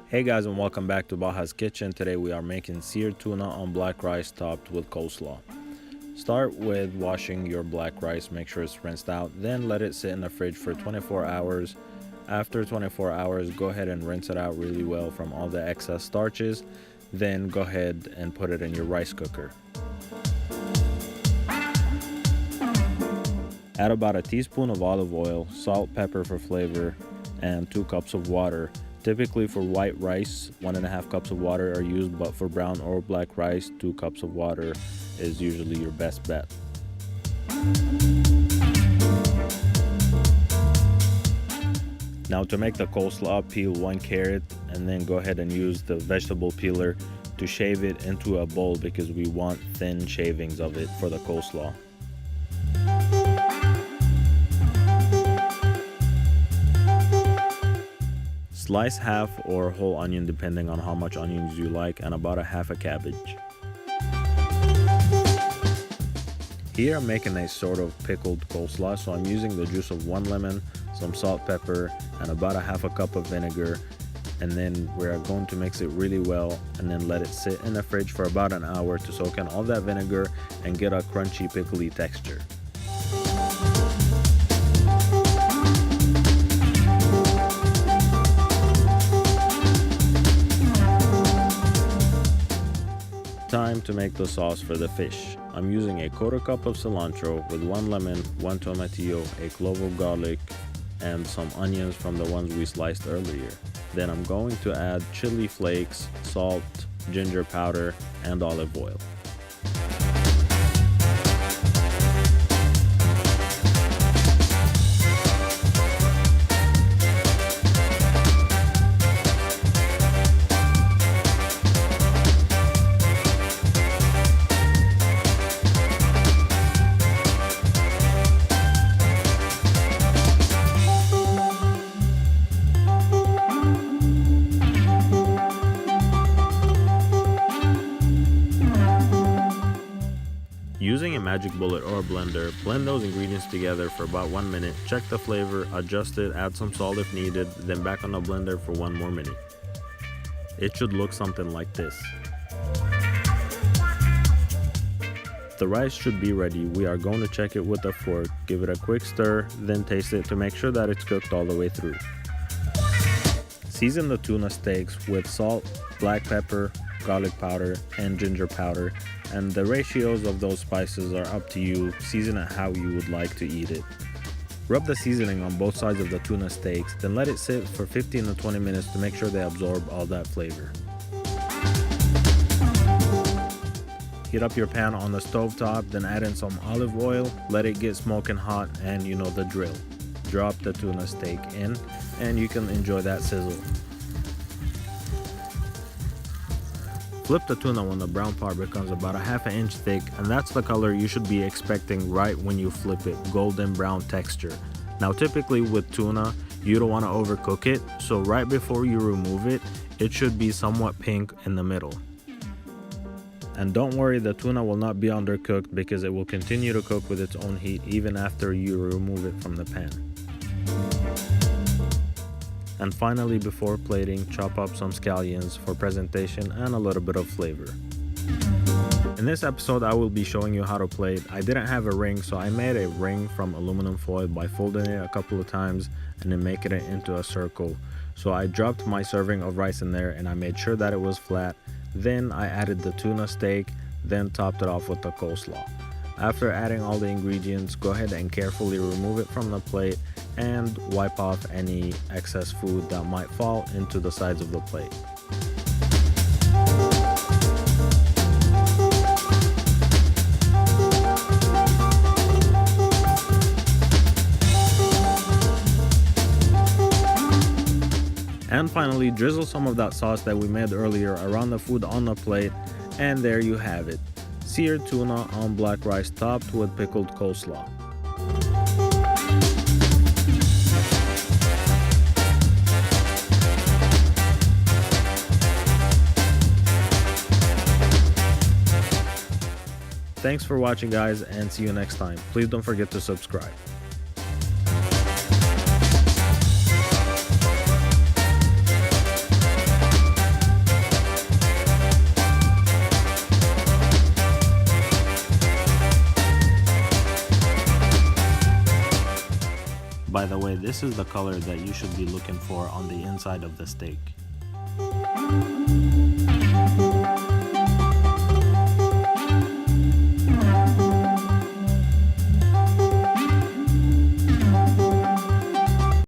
Hey guys, and welcome back to Baha's Kitchen. Today we are making seared tuna on black rice topped with coleslaw. Start with washing your black rice, make sure it's rinsed out, then let it sit in the fridge for 24 hours. After 24 hours, go ahead and rinse it out really well from all the excess starches. Then go ahead and put it in your rice cooker. Add about a teaspoon of olive oil, salt, pepper for flavor, and 2 cups of water. Typically for white rice, 1.5 cups of water are used, but for brown or black rice, 2 cups of water is usually your best bet. Now to make the coleslaw, peel 1 carrot and then go ahead and use the vegetable peeler to shave it into a bowl because we want thin shavings of it for the coleslaw. Slice half or whole onion depending on how much onions you like, and about a half a cabbage. Here I'm making a sort of pickled coleslaw, so I'm using the juice of 1 lemon, some salt, pepper, and about a half a cup of vinegar. And then we're going to mix it really well and then let it sit in the fridge for about an hour to soak in all that vinegar and get a crunchy pickly texture. Time to make the sauce for the fish. I'm using a 1/4 cup of cilantro with 1 lemon, 1 tomatillo, a clove of garlic, and some onions from the ones we sliced earlier. Then I'm going to add chili flakes, salt, ginger powder, and olive oil. Using a magic bullet or a blender, blend those ingredients together for about 1 minute, check the flavor, adjust it, add some salt if needed, then back on the blender for 1 more minute. It should look something like this. The rice should be ready. We are going to check it with a fork, give it a quick stir, then taste it to make sure that it's cooked all the way through. Season the tuna steaks with salt, black pepper, garlic powder, and ginger powder, and the ratios of those spices are up to you. Season it how you would like to eat it. Rub the seasoning on both sides of the tuna steaks, then let it sit for 15 to 20 minutes to make sure they absorb all that flavor. Heat up your pan on the stove top, then add in some olive oil, let it get smoking hot, and you know the drill. Drop the tuna steak in, and you can enjoy that sizzle. Flip the tuna when the brown part becomes about a ½ inch thick, and that's the color you should be expecting right when you flip it, golden brown texture. Now typically with tuna, you don't want to overcook it, so right before you remove it, it should be somewhat pink in the middle. And don't worry, the tuna will not be undercooked because it will continue to cook with its own heat even after you remove it from the pan. And finally, before plating, chop up some scallions for presentation and a little bit of flavor. In this episode, I will be showing you how to plate. I didn't have a ring, so I made a ring from aluminum foil by folding it a couple of times and then making it into a circle. So I dropped my serving of rice in there and I made sure that it was flat. Then I added the tuna steak, then topped it off with the coleslaw. After adding all the ingredients, go ahead and carefully remove it from the plate and wipe off any excess food that might fall into the sides of the plate. And finally, drizzle some of that sauce that we made earlier around the food on the plate, and there you have it. Seared tuna on black rice topped with pickled coleslaw. Thanks for watching guys, and see you next time. Please don't forget to subscribe. By the way, this is the color that you should be looking for on the inside of the steak.